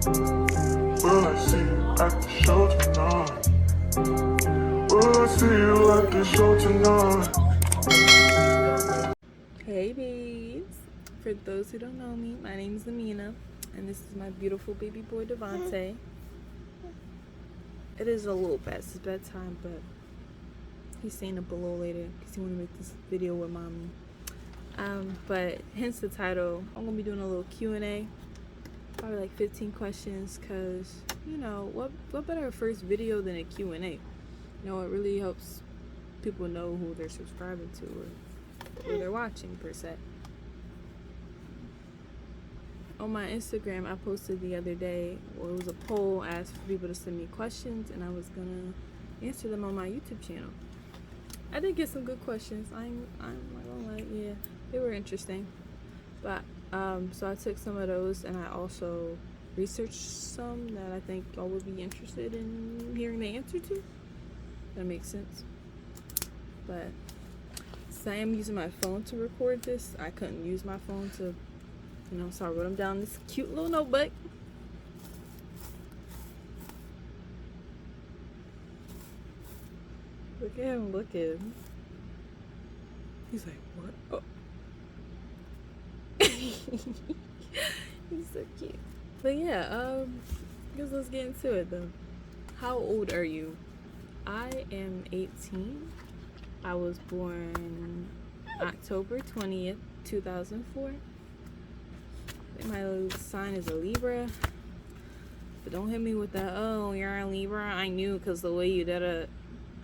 Will I see you at the show tonight? Will I see you at the show tonight? Hey babes, for those who don't know me, my name is Amina, and this is my beautiful baby boy Devontae. It is a little past his bedtime, but he's staying up a little later because he want to make this video with mommy. But hence the title. I'm gonna be doing a little Q&A, probably like 15 questions, cause you know what better first video than a Q&A? You know, it really helps people know who they're subscribing to or they're watching per se. On my Instagram, I posted the other day, well, it was a poll, asked for people to send me questions, and I was gonna answer them on my YouTube channel. I did get some good questions. I'm not gonna lie, yeah, they were interesting. But so I took some of those, and I also researched some that I think y'all would be interested in hearing the answer to. That makes sense. But since I am using my phone to record this, I couldn't use my phone to, so I wrote them down in this cute little notebook. Look at him looking. He's like, what? Oh. He's so cute. But yeah, I guess let's get into it though. How old are you? I am 18. I was born October 20th, 2004. My sign is a Libra. But don't hit me with that, oh, you're a Libra. I knew because the way you did it.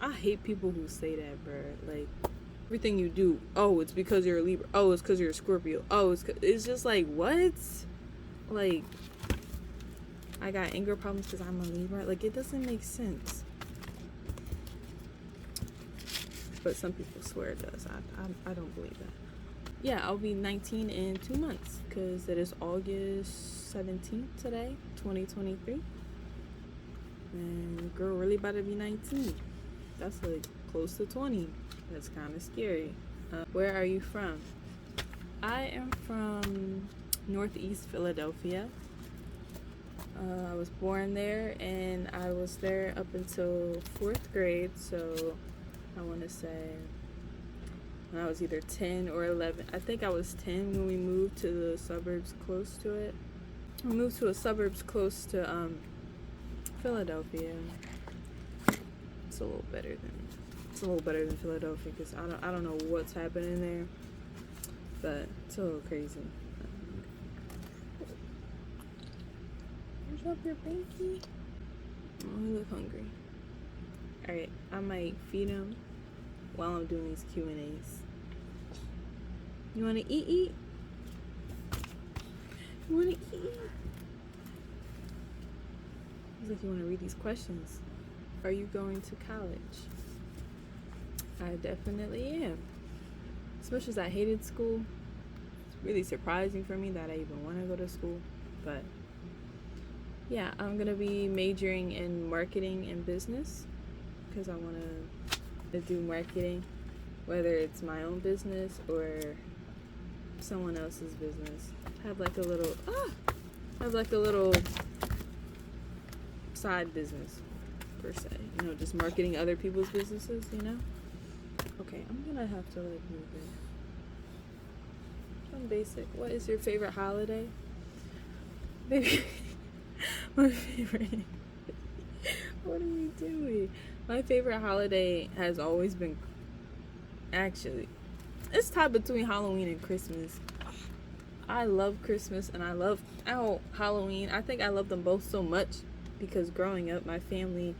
I hate people who say that, bro. Like, everything you do, oh, it's because you're a Libra. Oh, it's because you're a Scorpio. Oh, it's just like, what? Like, I got anger problems because I'm a Libra. Like, it doesn't make sense. But some people swear it does. I don't believe that. Yeah, I'll be 19 in 2 months because it is August 17th today, 2023. And girl really about to be 19. That's like close to 20. That's kind of scary. Where are you from? I am from Northeast Philadelphia. I was born there and I was there up until 4th grade, so I want to say when I was either 10 or 11. I think I was 10 when we moved to the suburbs close to it. We moved to a suburbs close to Philadelphia. It's a little better than Philadelphia because I don't know what's happening there, but it's a little crazy. What's up, your pinky? Oh, he look hungry. All right, I might feed him while I'm doing these Q&As. You want to eat? You want to eat? He's like, you want to read these questions. Are you going to college? I definitely am. As much as I hated school, it's really surprising for me that I even want to go to school. But yeah, I'm going to be majoring in marketing and business because I want to do marketing, whether it's my own business or someone else's business. Have like a little side business per se, just marketing other people's businesses, Okay, I'm gonna have to like move it. I'm basic. What is your favorite holiday? Maybe my favorite. What are you doing? My favorite holiday has always been, actually, it's tied between Halloween and Christmas. I love Christmas and I love Halloween. I think I love them both so much because growing up, my family,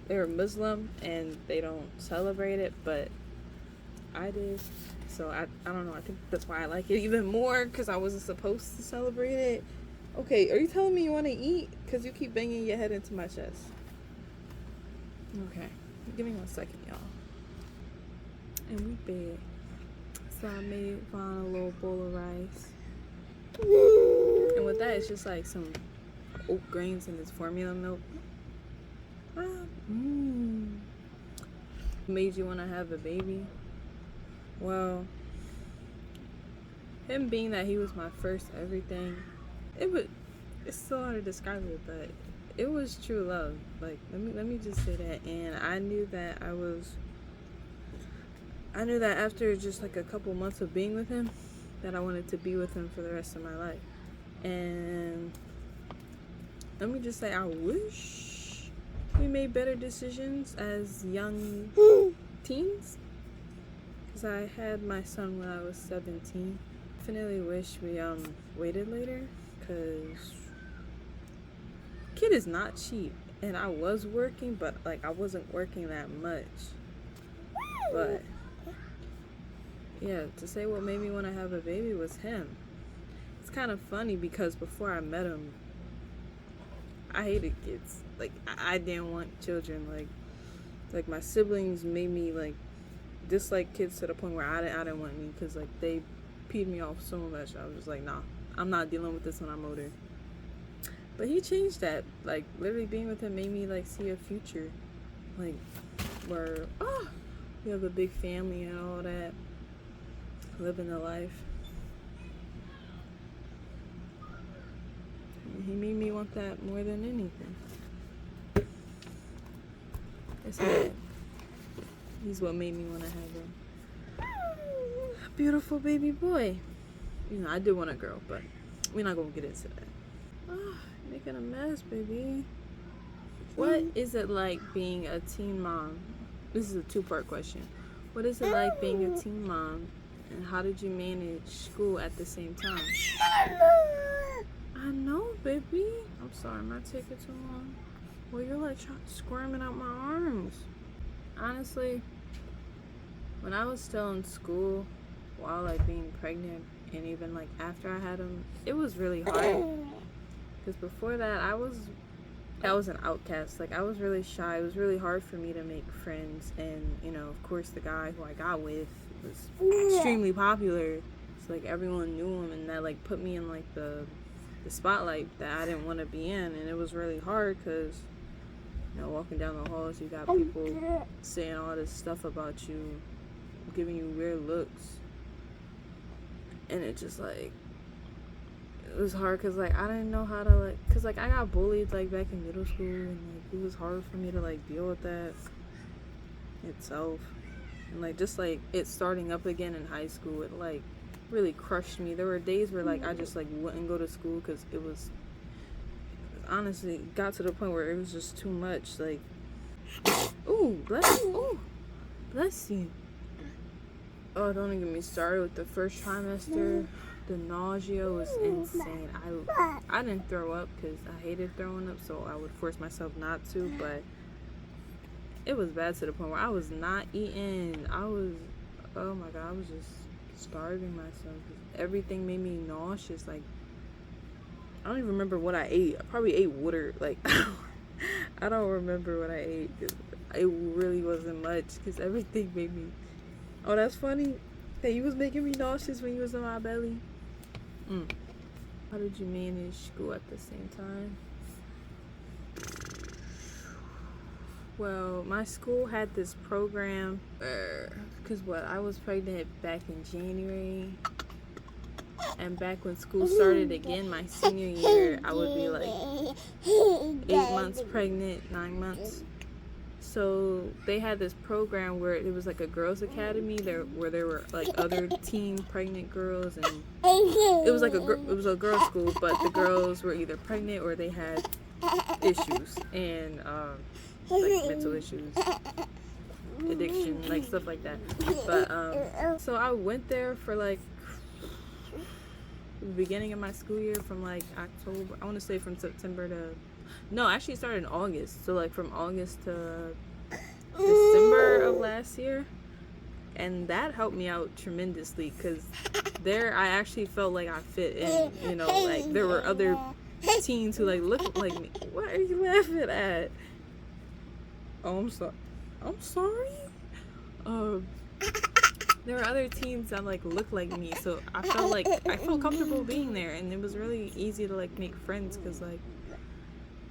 they're Muslim and they don't celebrate it, but I did. So I don't know. I think that's why I like it even more because I wasn't supposed to celebrate it. Okay, are you telling me you want to eat? Because you keep banging your head into my chest. Okay, give me 1 second, y'all. And we bed. So I found a little bowl of rice. And with that, it's just like some oat grains and this formula milk. Made you want to have a baby? Well, him being that he was my first everything, it it's so hard to describe it, but it was true love. Like, let me just say that. And I knew that after just like a couple months of being with him, that I wanted to be with him for the rest of my life. And let me just say, I wish we made better decisions as young teens. Because I had my son when I was 17. Definitely wish we waited later, because kid is not cheap. And I was working, but like I wasn't working that much. But yeah, to say what made me want to have a baby was him. It's kind of funny because before I met him, I hated kids. Like, I didn't want children. Like my siblings made me like dislike kids to the point where I didn't want any, because like they peed me off so much. I was just like, nah, I'm not dealing with this when I'm older. But he changed that. Like, literally being with him made me like see a future, like where we have a big family and all that, living the life. And he made me want that more than anything. It's sad. He's what made me want to have a beautiful baby boy. You know, I did want a girl, but we're not gonna get into that. Making a mess, baby. What is it like being a teen mom? This is a two-part question. What is it like being a teen mom, and how did you manage school at the same time? I know, baby. I'm sorry, am I taking too long? Well, you're like squirming out my arms. Honestly, when I was still in school, while like being pregnant, and even like after I had him, it was really hard. Because before that, I was an outcast. Like, I was really shy. It was really hard for me to make friends. And, you know, of course, the guy who I got with was extremely popular. So, like, everyone knew him, and that, like, put me in, like, the spotlight that I didn't want to be in. And it was really hard because, you know, walking down the halls, you got people saying all this stuff about you, giving you weird looks. And it just, like, it was hard because, like, I didn't know how to, like, because, like, I got bullied, like, back in middle school, and, like, it was hard for me to, like, deal with that itself. And, like, just, like, it starting up again in high school, it, like, really crushed me. There were days where, like, I just, like, wouldn't go to school because it was, honestly, it got to the point where it was just too much, like, ooh, bless you. Oh, don't even get me started with the first trimester. The nausea was insane. I didn't throw up because I hated throwing up, so I would force myself not to, but it was bad to the point where I was not eating. Oh my God, I was just starving myself. Everything made me nauseous. Like, I don't even remember what I ate. I probably ate water. Like, I don't remember what I ate. It really wasn't much because everything made me... Oh, that's funny that you was making me nauseous when you was in my belly. How did you manage school at the same time? Well, my school had this program because I was pregnant back in January, and back when school started again my senior year, I would be like 8 months pregnant, 9 months. So they had this program where it was like a girls' academy there, where there were like other teen pregnant girls, and it was like a girls' school, but the girls were either pregnant or they had issues and like mental issues, addiction, like stuff like that. But so I went there for like the beginning of my school year, from like October, I want to say from September to... No, actually it started in August. So, like, from August to December of last year. And that helped me out tremendously because there I actually felt like I fit in. You know, like, there were other teens who, like, looked like me. What are you laughing at? Oh, I'm sorry? There were other teens that, like, looked like me. So, I felt comfortable being there. And it was really easy to, like, make friends because, like,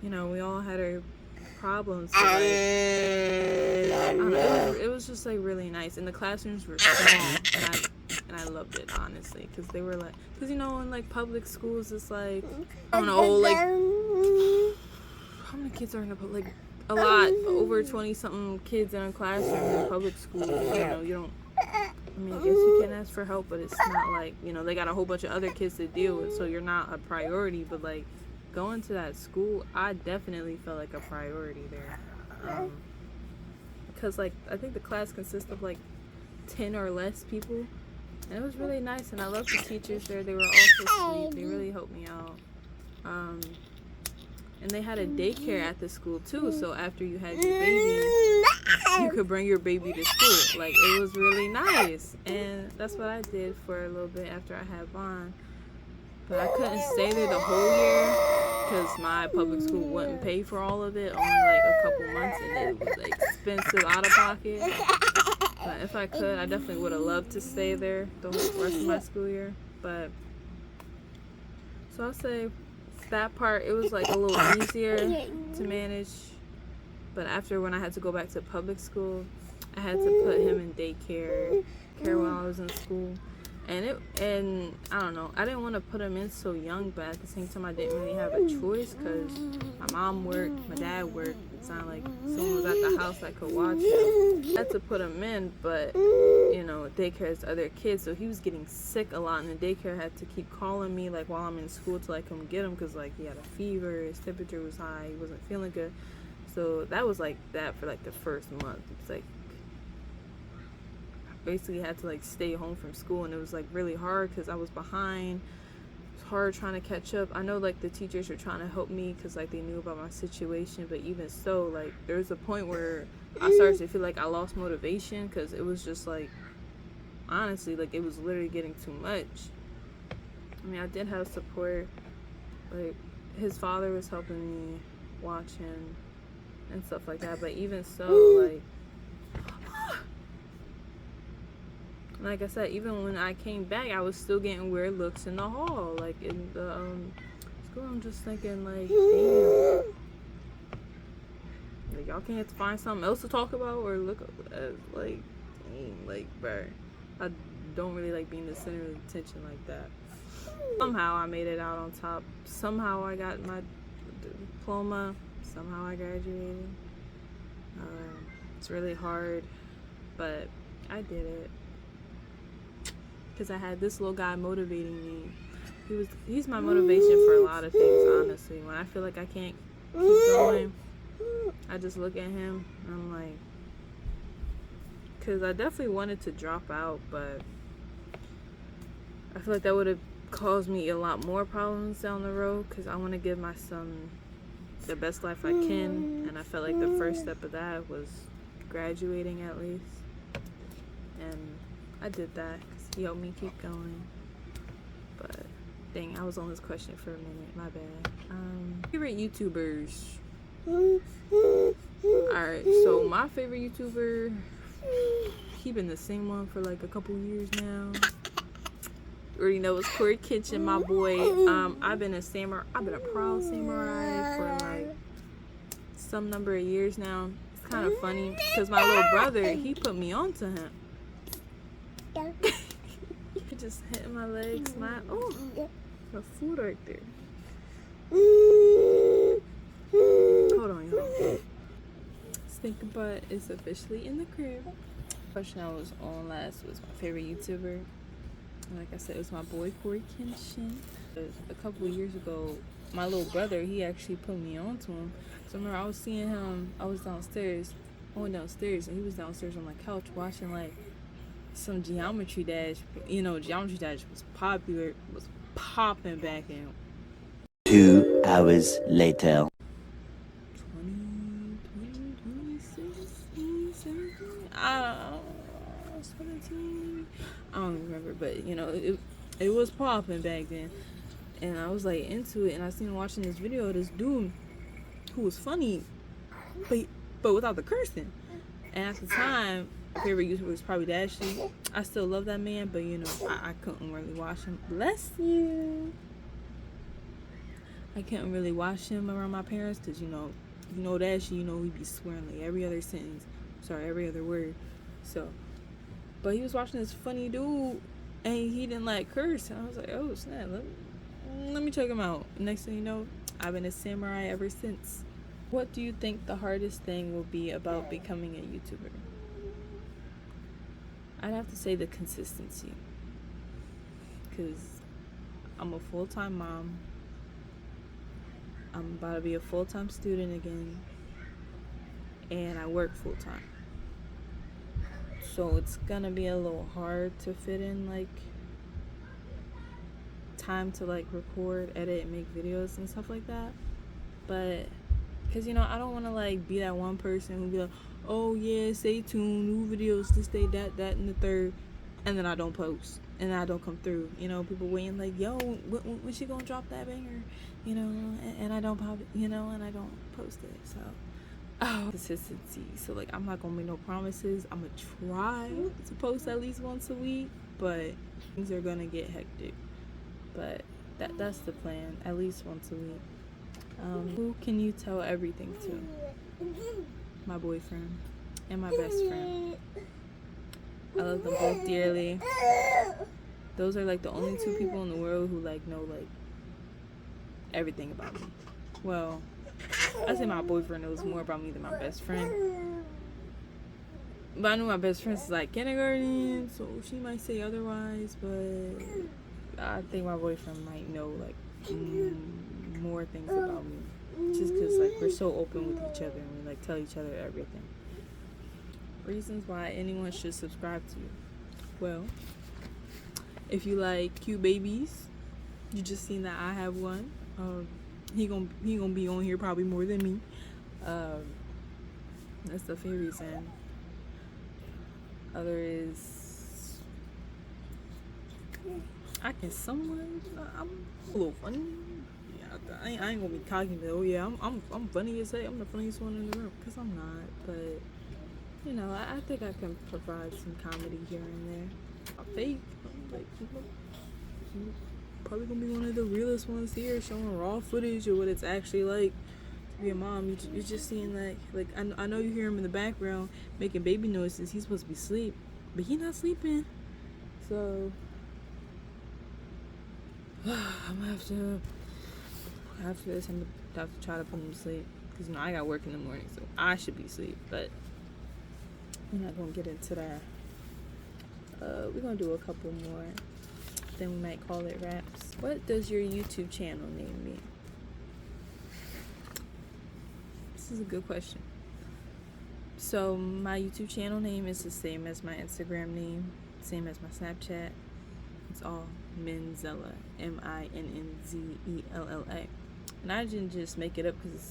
you know, we all had our problems. So, like, I don't know, it was just like really nice. And the classrooms were small. And and I loved it, honestly, because they were like, because you know, in like public schools, it's like, I don't know, like, how many kids are in a like a lot, over 20 something kids in a classroom in public school. You know, you don't. I mean, I guess you can ask for help, but it's not like, you know, they got a whole bunch of other kids to deal with, so you're not a priority. But like going to that school, I definitely felt like a priority there, because like I think the class consists of like 10 or less people, and it was really nice, and I loved the teachers there. They were all so sweet. They really helped me out. And they had a daycare at the school too, so after you had your baby, you could bring your baby to school. Like, it was really nice, and that's what I did for a little bit after I had Vaughn. But I couldn't stay there the whole year because my public school wouldn't pay for all of it, only like a couple months, and it was expensive out of pocket. But if I could, I definitely would have loved to stay there the whole rest of my school year. But so I'll say that part, it was like a little easier to manage. But after, when I had to go back to public school, I had to put him in daycare while I was in school, and I don't know, I didn't want to put him in so young, but at the same time I didn't really have a choice because my mom worked, my dad worked. It's not like someone was at the house that could watch him. I had to put him in, but you know, daycare has other kids, so he was getting sick a lot, and the daycare had to keep calling me like while I'm in school to like come get him, because like he had a fever, his temperature was high, he wasn't feeling good. So that was like that for like the first month. It's like I basically had to like stay home from school, and it was like really hard because I was behind. It was hard trying to catch up. I know like the teachers were trying to help me because like they knew about my situation, but even so, like there was a point where I started to feel like I lost motivation because it was just like, honestly, like it was literally getting too much. I mean, I did have support. Like his father was helping me watch him and stuff like that, but even so, like I said, even when I came back, I was still getting weird looks in the hall, like in the school. I'm just thinking like, damn, like y'all can't find something else to talk about or look at, like, dang, like, bro, I don't really like being the center of attention like that. Somehow I made it out on top. Somehow I got my diploma. Somehow I graduated. It's really hard, but I did it because I had this little guy motivating me. He's my motivation for a lot of things, honestly. When I feel like I can't keep going, I just look at him and I'm like, because I definitely wanted to drop out, but I feel like that would have caused me a lot more problems down the road, because I want to give my son the best life I can, and I felt like the first step of that was graduating at least, and I did that because he helped me keep going. But dang, I was on this question for a minute, my bad. Favorite YouTubers. Alright, so my favorite YouTuber, he been the same one for like a couple years now. You already know it's Corey Kitchen, my boy. I've been a proud samurai for like some number of years now. It's kind of funny because my little brother, he put me on to him. You could just hit my legs, oh, the food right there. Hold on, y'all. Stink Butt is officially in the crib. The question I was on last was my favorite YouTuber. Like I said, it was my boy Corey Kenshin. A couple of years ago, my little brother, he actually put me on to him. So I remember I was seeing him, I went downstairs, and he was downstairs on my couch watching like some Geometry Dash. You know, Geometry Dash was popular, was popping back in. 2 hours later. 17, I don't remember, but you know, it was popping back then, and I was like into it, and I seen watching this video of this dude who was funny, but without the cursing. And at the time, my favorite YouTuber was probably Dashy. I still love that man, but you know, I couldn't really watch him. Bless you. I couldn't really watch him around my parents because you know Dashy, you know he'd be swearing like every other sentence, every other word. So, but he was watching this funny dude and he didn't like curse. And I was like, oh snap, let me check him out. Next thing you know, I've been a samurai ever since. What do you think the hardest thing will be about becoming a YouTuber? I'd have to say the consistency, because I'm a full-time mom. I'm about to be a full-time student again, and I work full-time. So it's gonna be a little hard to fit in like time to like record, edit, and make videos and stuff like that. But because I don't want to like be that one person who be like, oh yeah, stay tuned, new videos, this day, that, and the third, and then I don't post, and then I don't come through. People waiting like, yo, when she gonna drop that banger? And I don't pop it, and I don't post it. So, consistency. So like, I'm not gonna make no promises. I'm gonna try to post at least once a week, but things are gonna get hectic. But that's the plan, at least once a week. Who can you tell everything to? My boyfriend and my best friend. I love them both dearly. Those are like the only two people in the world who like know like everything about me. Well, I say my boyfriend knows more about me than my best friend. But I know my best friend's like kindergarten, so she might say otherwise. But I think my boyfriend might know like more things about me, just because like we're so open with each other and we like tell each other everything. Reasons why anyone should subscribe to you. Well, if you like cute babies, you just seen that I have one. He gonna be on here probably more than me. That's the fair reason. Other is I can somewhat. I'm a little funny. I ain't gonna be cocky, but oh yeah, I'm funny as heck. I'm the funniest one in the room, because I'm not. But I think I can provide some comedy here and there. I'm fake. Like, probably gonna be one of the realest ones here, showing raw footage of what it's actually like to be a mom. You're just seeing like I know you hear him in the background making baby noises. He's supposed to be asleep, but he's not sleeping. So I'm gonna have to. After this, I'm gonna have to try to put him to sleep, because I got work in the morning, so I should be asleep. But we're not gonna get into that. We're gonna do a couple more, then we might call it wraps. What does your YouTube channel name mean? This is a good question. So my YouTube channel name is the same as my Instagram name, same as my Snapchat. It's all minnzella, minnzella. And I didn't just make it up because it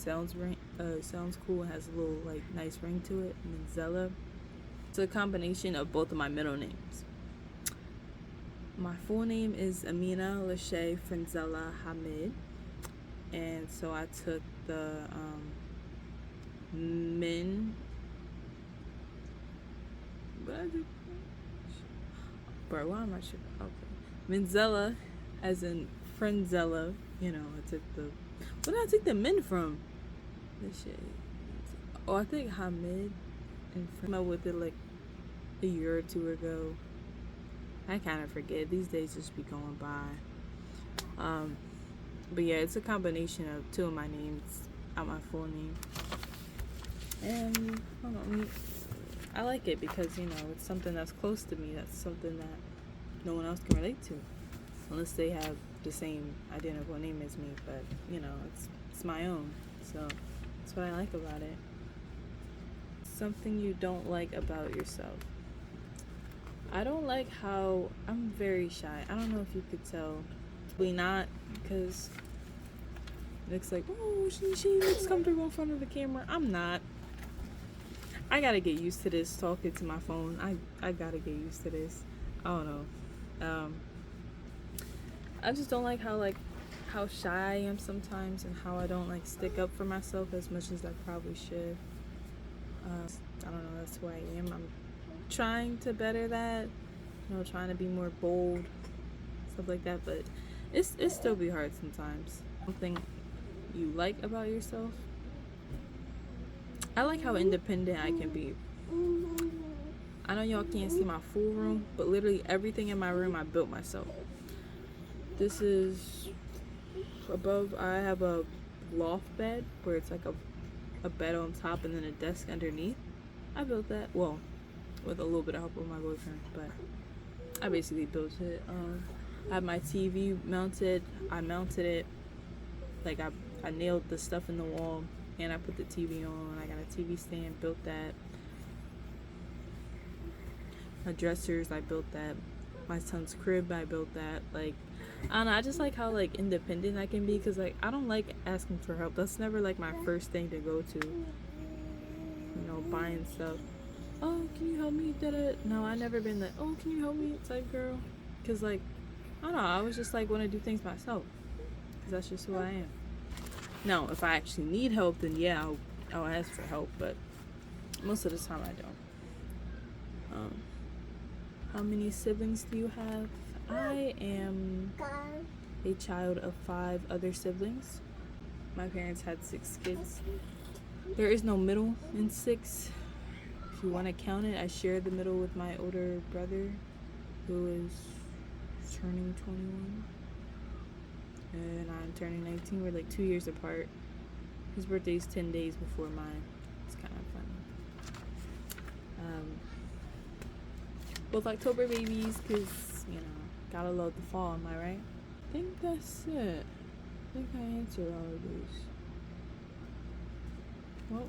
sounds cool and has a little like nice ring to it. Minnzella. It's a combination of both of my middle names. My full name is Amina Lyshae Frenzella Hamid, and so I took the why am I sure? Okay, minnzella, as in Frenzella. I took the. Where did I take the min from? This shit. Oh, I think Hamid and came up with it like a year or two ago. I kind of forget. These days just be going by. But yeah, it's a combination of two of my names, my full name. And I like it because it's something that's close to me. That's something that no one else can relate to, unless they have the same identical name as me. But it's my own, so that's what I like about it. Something you don't like about yourself. I don't like how I'm very shy. I don't know if you could tell. Probably not, because it looks like, oh, she looks comfortable in front of the camera. I'm not. I gotta get used to this talking to my phone. I gotta get used to this. I don't know. I just don't like how shy I am sometimes, and how I don't stick up for myself as much as I probably should. I don't know, that's who I am. I'm trying to better that, trying to be more bold, stuff like that, but it's still be hard sometimes. Something you like about yourself. I like how independent I can be. I know y'all can't see my full room, but literally everything in my room I built myself. This is above. I have a loft bed where it's like a bed on top and then a desk underneath. I built that. Well, with a little bit of help with my boyfriend, but I basically built it. I have my TV mounted. I mounted it. Like I nailed the stuff in the wall and I put the TV on. I got a TV stand, built that. My dressers, I built that. My son's crib, I built that. Like, I don't know, I just like how like independent I can be, because like I don't like asking for help. That's never like my first thing to go to, you know, buying stuff. Oh, can you help me? No, I never been that, oh, can you help me type girl, because like I don't know, I was just like want to do things myself, because that's just who I am. Now if I actually need help, then yeah, I'll ask for help, but most of the time I don't. How many siblings do you have? I am a child of 5 other siblings. My parents had 6 kids. There is no middle in 6. If you want to count it, I share the middle with my older brother, who is turning 21. And I'm turning 19. We're like 2 years apart. His birthday is 10 days before mine. It's kind of funny. Both October babies, because, you know, gotta love the fall, am I right? I think that's it. I think I answered all of these. Well,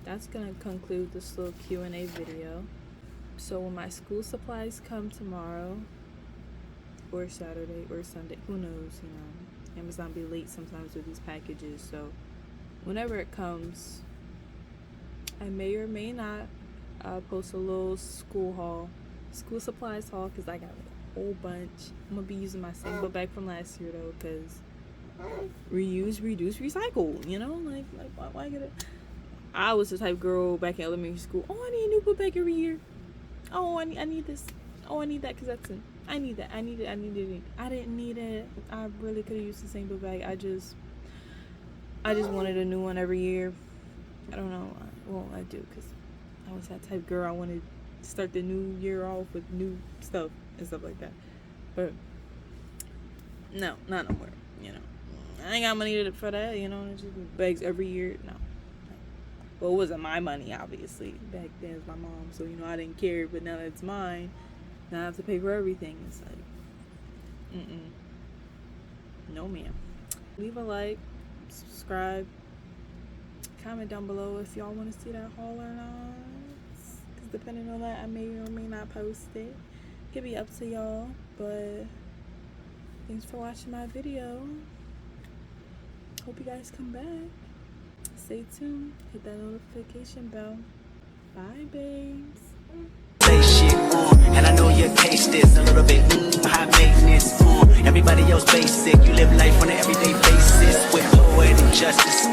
that's gonna conclude this little Q&A video. So when my school supplies come tomorrow, or Saturday, or Sunday, who knows, you know, Amazon be late sometimes with these packages, so whenever it comes, I may or may not post a little school supplies haul, because I got a whole bunch. I'm gonna be using my same book bag from last year though, because reuse, reduce, recycle, you know, like why get it? I was the type of girl back in elementary school, oh, I need a new book bag every year. Oh, I need this. Oh, I need that because that's I need that. I need it. I didn't need it. I really could have used the same book bag. I just wanted a new one every year. I don't know. Well, I do, because I was that type of girl. I wanted to start the new year off with new stuff and stuff like that. But no, not no more. You know, I ain't got money for that. You know, just bags every year. No. Well, it wasn't my money, obviously. Back then, it was my mom, so you know I didn't care. But now that it's mine, now I have to pay for everything. It's like, no, ma'am. Leave a like, subscribe. Comment down below if y'all want to see that haul or not, because depending on that, I may or may not post it. It could be up to y'all, but thanks for watching my video. Hope you guys come back. Stay tuned, hit that notification bell. Bye, babes. Shit on, and I know your taste is a little bit high maintenance on. Everybody else basic, you live life on an everyday basis with poetic justice.